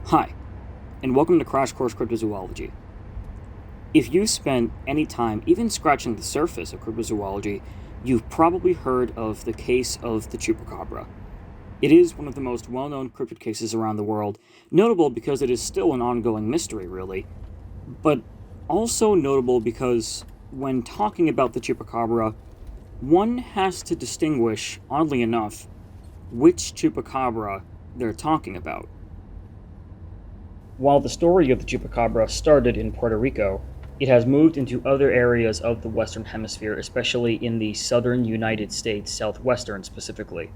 Hi, and welcome to Crash Course Cryptozoology. If you spent any time even scratching the surface of cryptozoology, you've probably heard of the case of the Chupacabra. It is one of the most well-known cryptid cases around the world, notable because it is still an ongoing mystery, really, but also notable because when talking about the Chupacabra, one has to distinguish, oddly enough, which Chupacabra they're talking about. While the story of the Chupacabra started in Puerto Rico, it has moved into other areas of the Western Hemisphere, especially in the southern United States, southwestern specifically.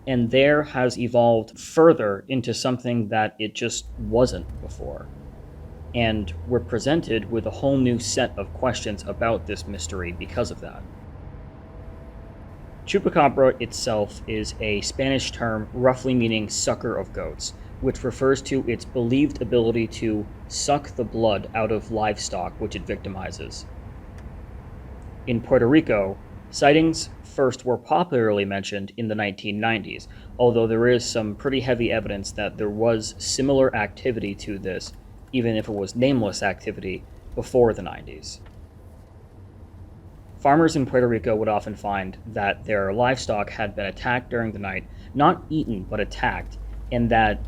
And there has evolved further into something that it just wasn't before. And we're presented with a whole new set of questions about this mystery because of that. Chupacabra itself is a Spanish term roughly meaning sucker of goats, which refers to its believed ability to suck the blood out of livestock which it victimizes. In Puerto Rico, sightings first were popularly mentioned in the 1990s, although there is some pretty heavy evidence that there was similar activity to this, even if it was nameless activity, before the 90s. Farmers in Puerto Rico would often find that their livestock had been attacked during the night, not eaten, but attacked, and that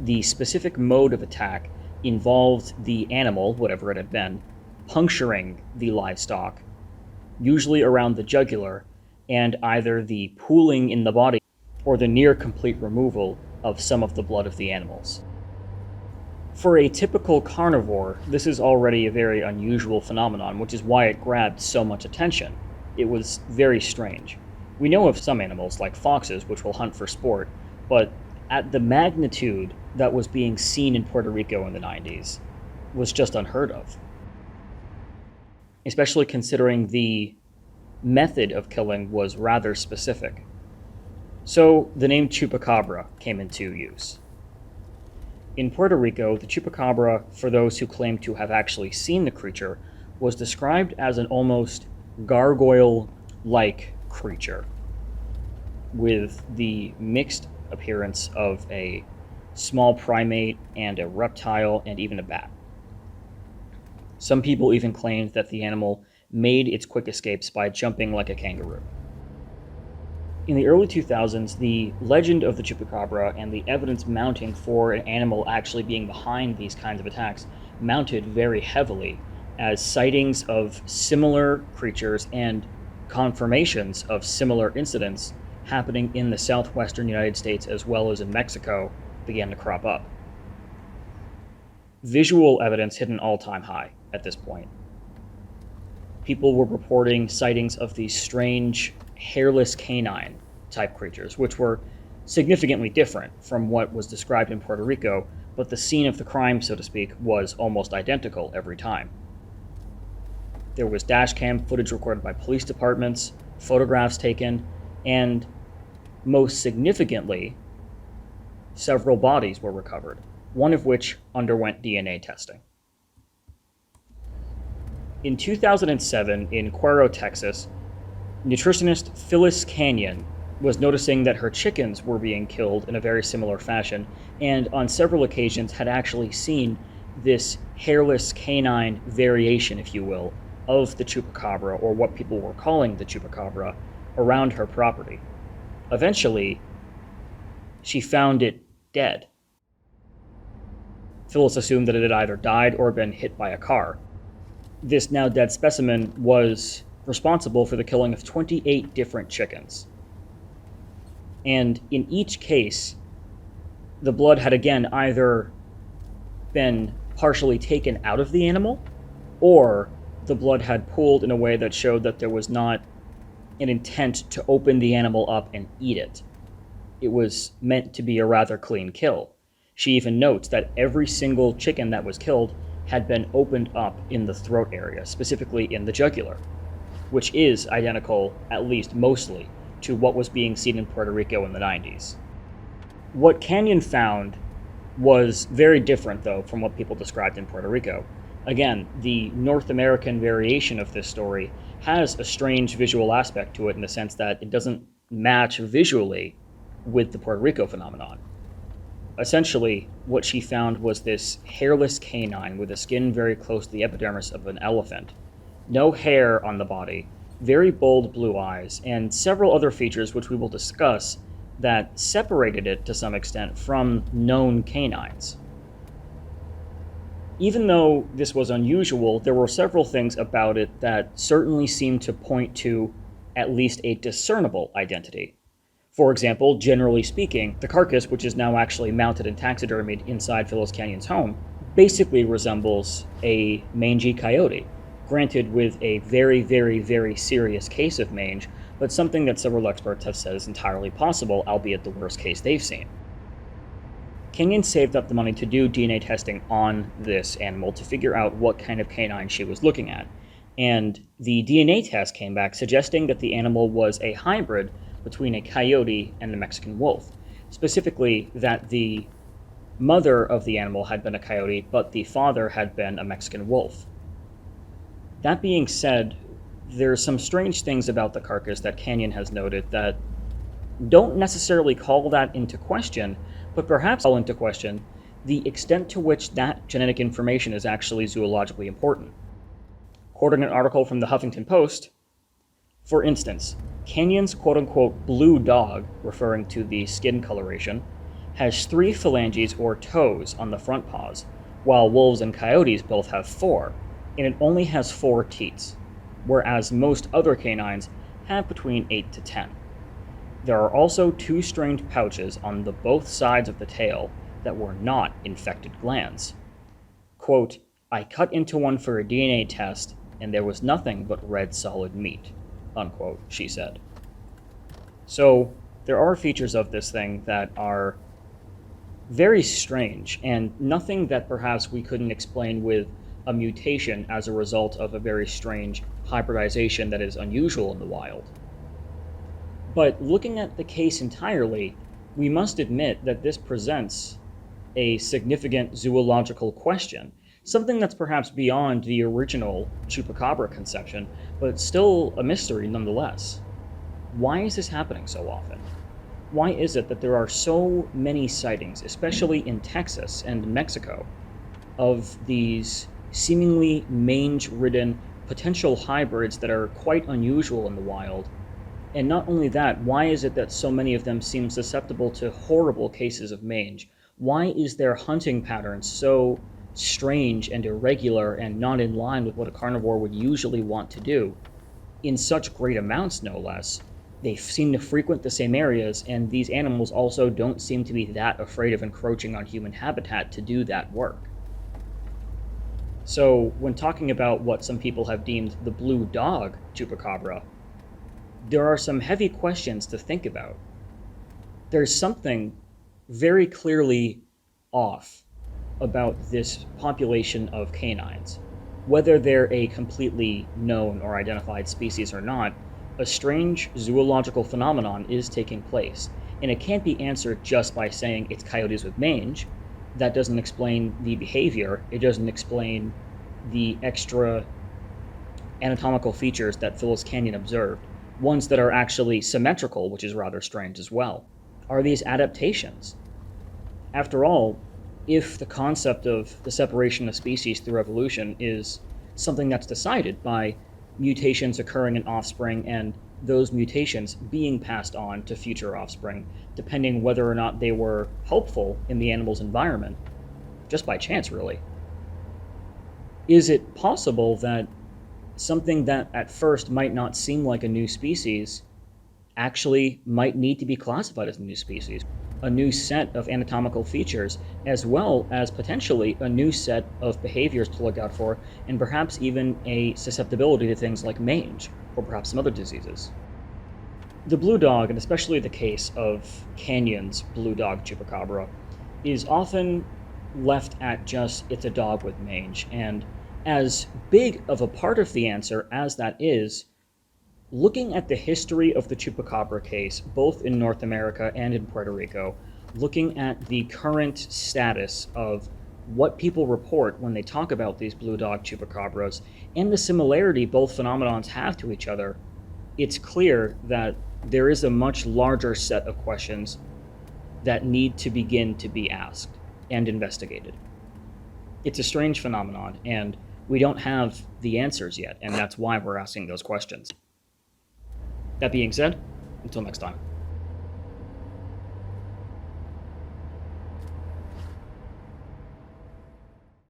the specific mode of attack involved the animal, whatever it had been, puncturing the livestock, usually around the jugular, and either the pooling in the body or the near complete removal of some of the blood of the animals. For a typical carnivore, this is already a very unusual phenomenon, which is why it grabbed so much attention. It was very strange. We know of some animals, like foxes, which will hunt for sport, but at the magnitude that was being seen in Puerto Rico in the 90s was just unheard of. Especially considering the method of killing was rather specific. So the name Chupacabra came into use. In Puerto Rico, the Chupacabra, for those who claim to have actually seen the creature, was described as an almost gargoyle-like creature, with the mixed appearance of a small primate and a reptile and even a bat. Some people even claimed that the animal made its quick escapes by jumping like a kangaroo. In the early 2000s, the legend of the Chupacabra and the evidence mounting for an animal actually being behind these kinds of attacks mounted very heavily as sightings of similar creatures and confirmations of similar incidents happening in the southwestern United States as well as in Mexico began to crop up. Visual evidence hit an all-time high at this point. People were reporting sightings of these strange, hairless canine type creatures, which were significantly different from what was described in Puerto Rico, but the scene of the crime, so to speak, was almost identical every time. There was dash cam footage recorded by police departments, photographs taken, and most significantly, several bodies were recovered, one of which underwent DNA testing. In 2007, in Cuero, Texas, nutritionist Phyllis Canyon was noticing that her chickens were being killed in a very similar fashion, and on several occasions had actually seen this hairless canine variation, if you will, of the Chupacabra, or what people were calling the Chupacabra, around her property. Eventually, she found it dead. Phyllis assumed that it had either died or been hit by a car. This now dead specimen was responsible for the killing of 28 different chickens. And in each case, the blood had again either been partially taken out of the animal, or the blood had pooled in a way that showed that there was not an intent to open the animal up and eat it. It was meant to be a rather clean kill. She even notes that every single chicken that was killed had been opened up in the throat area, specifically in the jugular, which is identical, at least mostly, to what was being seen in Puerto Rico in the 90s. What Canyon found was very different, though, from what people described in Puerto Rico. Again, the North American variation of this story has a strange visual aspect to it in the sense that it doesn't match visually with the Puerto Rico phenomenon. Essentially, what she found was this hairless canine with a skin very close to the epidermis of an elephant, no hair on the body, very bold blue eyes, and several other features which we will discuss that separated it to some extent from known canines. Even though this was unusual, there were several things about it that certainly seemed to point to at least a discernible identity. For example, generally speaking, the carcass, which is now actually mounted and taxidermied inside Phyllis Canyon's home, basically resembles a mangy coyote, granted with a very, very, very serious case of mange, but something that several experts have said is entirely possible, albeit the worst case they've seen. Canyon saved up the money to do DNA testing on this animal to figure out what kind of canine she was looking at, and the DNA test came back suggesting that the animal was a hybrid between a coyote and a Mexican wolf. Specifically, that the mother of the animal had been a coyote, but the father had been a Mexican wolf. That being said, there's some strange things about the carcass that Canyon has noted that don't necessarily call that into question, but perhaps call into question the extent to which that genetic information is actually zoologically important. Quoting an article from the Huffington Post, for instance, Canyon's quote-unquote blue dog, referring to the skin coloration, has 3 phalanges or toes on the front paws, while wolves and coyotes both have 4, and it only has 4 teats, whereas most other canines have between 8 to 10. There are also 2 strange pouches on the both sides of the tail that were not infected glands. Quote, I cut into one for a DNA test, and there was nothing but red solid meat, unquote, she said. So there are features of this thing that are very strange, and nothing that perhaps we couldn't explain with a mutation as a result of a very strange hybridization that is unusual in the wild. But looking at the case entirely, we must admit that this presents a significant zoological question, something that's perhaps beyond the original Chupacabra conception, but still a mystery nonetheless. Why is this happening so often? Why is it that there are so many sightings, especially in Texas and Mexico, of these seemingly mange-ridden potential hybrids that are quite unusual in the wild? And not only that, why is it that so many of them seem susceptible to horrible cases of mange? Why is their hunting pattern so strange and irregular and not in line with what a carnivore would usually want to do? In such great amounts, no less. They seem to frequent the same areas, and these animals also don't seem to be that afraid of encroaching on human habitat to do that work. So, when talking about what some people have deemed the blue dog Chupacabra, there are some heavy questions to think about. There's something very clearly off about this population of canines. Whether they're a completely known or identified species or not, a strange zoological phenomenon is taking place, and it can't be answered just by saying it's coyotes with mange. That doesn't explain the behavior, it doesn't explain the extra anatomical features that Phyllis Canyon observed, ones that are actually symmetrical, which is rather strange as well. Are these adaptations? After all, if the concept of the separation of species through evolution is something that's decided by mutations occurring in offspring and those mutations being passed on to future offspring, depending whether or not they were helpful in the animal's environment, just by chance really, is it possible that something that at first might not seem like a new species actually might need to be classified as a new species, a new set of anatomical features, as well as potentially a new set of behaviors to look out for, and perhaps even a susceptibility to things like mange, or perhaps some other diseases? The blue dog, and especially the case of Canyon's blue dog Chupacabra, is often left at just it's a dog with mange, and as big of a part of the answer as that is, looking at the history of the Chupacabra case, both in North America and in Puerto Rico, looking at the current status of what people report when they talk about these blue dog Chupacabras, and the similarity both phenomenons have to each other, it's clear that there is a much larger set of questions that need to begin to be asked and investigated. It's a strange phenomenon, and we don't have the answers yet, and that's why we're asking those questions. That being said, until next time.